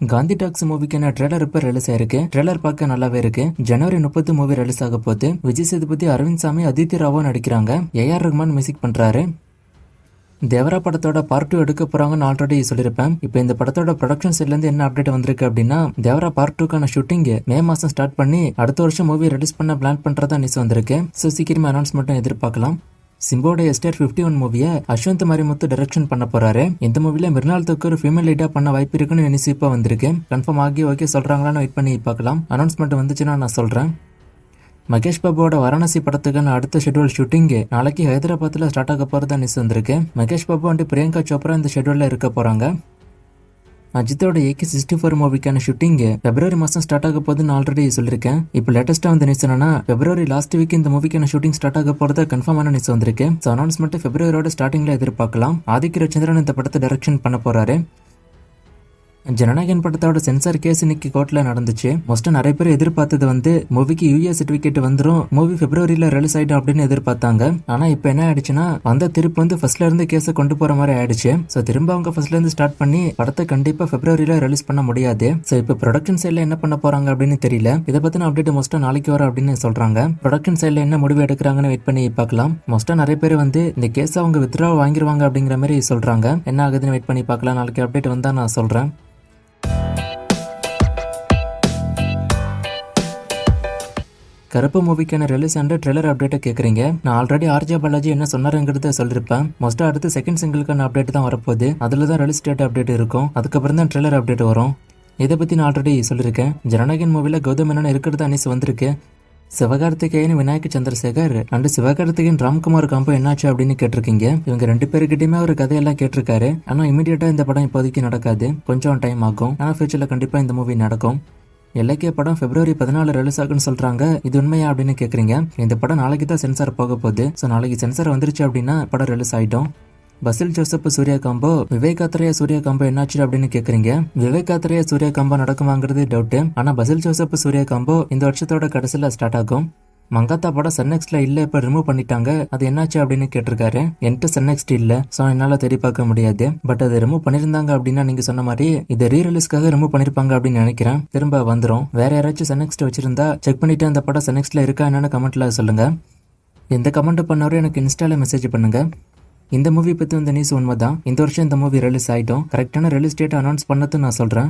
Gandhi tax மூவிக்கான trailer இப்ப release ஆயிருக்கு. Trailer பார்க்க நல்லாவே இருக்கு. ஜனவரி 30 மூவி ரிலீஸ் ஆக போது. விஜய் சேதுபதி, அரவிந்த் சாமி, அதித்தி ராவோ நடிக்கிறாங்க. ஏஆர் ரஹ்மான் மியூசிக் பண்றாரு. தேவரா படத்தோட பார்ட் 2 எடுக்க போறாங்கன்னு ஆல்ரெடி சொல்லியிருப்பேன். இப்போ இந்த படத்தோட ப்ரொடக்ஷன் சைட்ல இருந்து என்ன அப்டேட் வந்திருக்கு அப்படின்னா, தேவரா பார்ட் 2க்கான ஷூட்டிங் மே மாசம் ஸ்டார்ட் பண்ணி அடுத்த வருஷம் மூவி ரிலீஸ் பண்ண பிளான் பண்றதா நியூஸ் வந்திருக்கு. ஸோ சீக்கிரமா அனௌன்ஸ்மெண்ட்டும் எதிர்பார்க்கலாம். சிம்போட எஸ்டர் 51 மூவியை அஸ்வந்த் மாரிமுத்து டைரக்ஷன் பண்ண போறாரு. இந்த மூவில மிர்னால் தக்கூர் ஃபீமேல் லீடா பண்ண வாய்ப்பு இருக்குன்னு நியூஸ் இப்ப வந்திருக்கு. கன்ஃபார்ம் ஆகி ஓகே சொல்றாங்களான்னு வெயிட் பண்ணி பார்க்கலாம். அனௌன்ஸ்மெண்ட் வந்துச்சுன்னா நான் சொல்றேன். மகேஷ் பாபுவோட வாரணாசி படத்துக்கான அடுத்த ஷெட்யூல் ஷூட்டிங் நாளைக்கு ஹைதராபாத்ல ஸ்டார்ட் ஆக போறதா நியூஸ் வந்திருக்கு. மகேஷ் பாபு அண்ட் பிரியங்கா சோப்ரா இந்த ஷெட்யூல்ல இருக்க போறாங்க. அஜித்தோட AK-64 மூவிக்கான ஷூட்டிங் பிப்ரவரி மாசம் ஸ்டார்ட் ஆக போகுதுன்னு ஆல்ரெடி சொல்லியிருக்கேன். இப்போ லேட்டஸ்டா வந்து நியூஸ் என்னன்னா, பிப்ரவரி லாஸ்ட் வீக் இந்த மூவிக்கான ஷூட்டிங் ஸ்டார்ட் ஆக போறதா கன்ஃபார்மான நியூஸ் வந்திருக்கு. ஸோ அனௌன்ஸ்மெண்ட் பிப்ரவரியோட ஸ்டார்டிங்ல எதிர்பார்க்கலாம். ஆதித்ய ரவிச்சந்திரன் இந்த படத்தை டைரக்ஷன் பண்ண போறாரு. ஜனநாயகன் படத்தோட சென்சார் கேஸ் இன்னைக்கு கோர்ட்ல நடந்துச்சு. மோஸ்டா நிறைய பேர் எதிர்பார்த்தது வந்து மூவிக்கு யூஏ சர்டிபிகேட் வந்துரும், மூவி பிப்ரவரியில ரிலீஸ் ஆயிடும் அப்படின்னு எதிர்பார்த்தாங்க. ஆனா இப்ப என்ன ஆயிடுச்சுன்னா, அந்த திருப்பி வந்து ஃபர்ஸ்ட்ல இருந்து கேஸை கொண்டு போற மாதிரி ஆயிடுச்சு. சோ திரும்ப அவங்க ஃபர்ஸ்ட்ல இருந்து ஸ்டார்ட் பண்ணி படத்தை கண்டிப்பா பிப்ரவரியில ரிலீஸ் பண்ண முடியாது. சோ இப்ப ப்ரொடக்ஷன் சைட்ல என்ன பண்ண போறாங்க அப்படின்னு தெரியல. இதை பத்தின அப்டேட் மோஸ்டா நாளைக்கு வரும் அப்படின்னு சொல்றாங்க. ப்ரொடக்ஷன் சைட்ல என்ன முடிவு எடுக்கிறாங்கன்னு வெயிட் பண்ணி பார்க்கலாம். மோஸ்டா நிறைய பேர் வந்து இந்த கேஸ் அவங்க வித்ரா வாங்கிடுவாங்க அப்படிங்கிற மாதிரி சொல்றாங்க. என்ன ஆகுதுன்னு வெயிட் பண்ணி பார்க்கலாம். நாளைக்கு அப்டேட் வந்தா நான் சொல்றேன். கருப்பு மூவிக்கான ரிலீஸ் அண்ட் ட்ரெய்லர் அப்டேட்டை கேட்குறீங்க. நான் ஆல்ரெடி ஆர்ஜே பாலாஜி என்ன சொன்னாருங்கிறத சொல்லிருப்பேன். மோஸ்டா அடுத்து செகண்ட் சிங்கிளுக்கான அப்டேட் தான் வரப்போகுது. அதுல தான் ரிலீஸ் டேட் அப்டேட் இருக்கும். அதுக்கப்புறம் தான் ட்ரெய்லர் அப்டேட் வரும். இதை பத்தி நான் ஆல்ரெடி சொல்லியிருக்கேன். ஜனநாயகன் மூவில கௌதம் மேனன் இருக்கிறதா நியூஸ் வந்திருக்கு. சிவகார்த்திகேயன், விநாயக் சந்திரசேகர் அண்ட் சிவகார்த்திகேயன் ராம்குமார் காம்போ என்னாச்சு அப்படின்னு கேட்டிருக்கீங்க. இவங்க 2 பேருக்கிட்டயுமே ஒரு கதையெல்லாம் கேட்டிருக்காரு. ஆனா இமீடியட்டா இந்த படம் இப்போதைக்கு நடக்காது, கொஞ்சம் டைம் ஆகும். ஆனா ஃபியூச்சர்ல கண்டிப்பா இந்த மூவி நடக்கும். இலக்கிய படம் பிப்ரவரி 14 ரிலீஸ் ஆகுன்னு சொல்றாங்க. இது உண்மையா அப்படின்னு கேக்குறீங்க. இந்த படம் நாளைக்கு தான் சென்சார் போக போகுது. ஸோ நாளைக்கு சென்சார் வந்துருச்சு அப்படின்னா படம் ரிலீஸ் ஆயிடும். பசில் ஜோசப் சூர்யா காம்போ, விவேக் ஆத்ரேயா சூர்யா காம்போ என்னாச்சு அப்படின்னு கேக்குறீங்க. விவேக் ஆத்ரேயா சூர்யா காம்போ நடக்குமாங்கிறது டவுட். ஆனா பசில் ஜோசப் சூர்யா காம்போ இந்த வருஷத்தோட கடைசியில ஸ்டார்ட் ஆகும். மங்காத்தா படம் சன்னெக்ஸ்ட்ல இல்ல, இப்ப ரிமூவ் பண்ணிட்டாங்க. அது என்னாச்சு அப்படின்னு கேட்டிருக்காரு. என்கிட்ட சன்னெக்ஸ்ட் இல்ல, சோ என்னால தேடி பார்க்க முடியாது. பட் அதை ரிமூவ் பண்ணிருந்தாங்க அப்படின்னா நீங்க சொன்ன மாதிரி இதை ரீ ரிலீஸ்க்காக ரிமூவ் பண்ணிருப்பாங்க அப்படின்னு நினைக்கிறேன். திரும்ப வந்துரும். வேற யாராச்சும் சன்னெக்ஸ்ட் வச்சிருந்தா செக் பண்ணிட்டு அந்த படம் சன்னெக்ஸ்ட்ல இருக்கா என்னன்னு கமெண்ட்ல சொல்லுங்க. எந்த கமெண்ட் பண்ணாரும் எனக்கு இன்ஸ்டால மெசேஜ் பண்ணுங்க. இந்த மூவி பத்தி வந்த நியூஸ் உண்மைதான். இந்த வருஷம் இந்த மூவி ரிலீஸ் ஆயிடும். கரெக்டான ரிலீஸ் டேட் அனௌன்ஸ் பண்ணது நான் சொல்றேன்.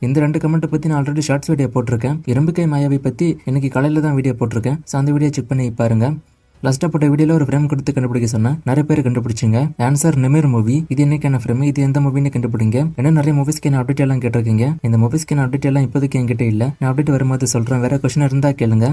இந்த 2 கமெண்ட் பத்தி நான் ஆல்ரெடி ஷார்ட்ஸ் வீடியோ போட்டிருக்கேன். இரும்புக்கை மாயாவை பத்தி இன்னைக்கு காலையில தான் வீடியோ போட்டிருக்கேன். ஸோ அந்த வீடியோ செக் பண்ணி பாருங்க. லாஸ்டா போட்ட வீடியோல ஒரு ஃப்ரேம் கொடுத்து கண்டுபிடிக்க சொன்னேன். நிறைய பேர் கண்டுபிடிச்சிங்க. Answer நிமிர் movie. இது என்னைக்கான ஃப்ரேம், இது எந்த மூவின்னு கண்டுபிடிங்க. இன்னும் நிறைய மூவிஸ்க்கான அப்டேட் எல்லாம் கேட்டிருக்கீங்க. இந்த மூவிஸ்க்கான அப்டேட் எல்லாம் இப்போதைக்கு என்கிட்ட இல்ல. நான் அப்டேட் வரும்போது சொல்றேன். வேற கொஸ்டின் இருந்தா கேளுங்க.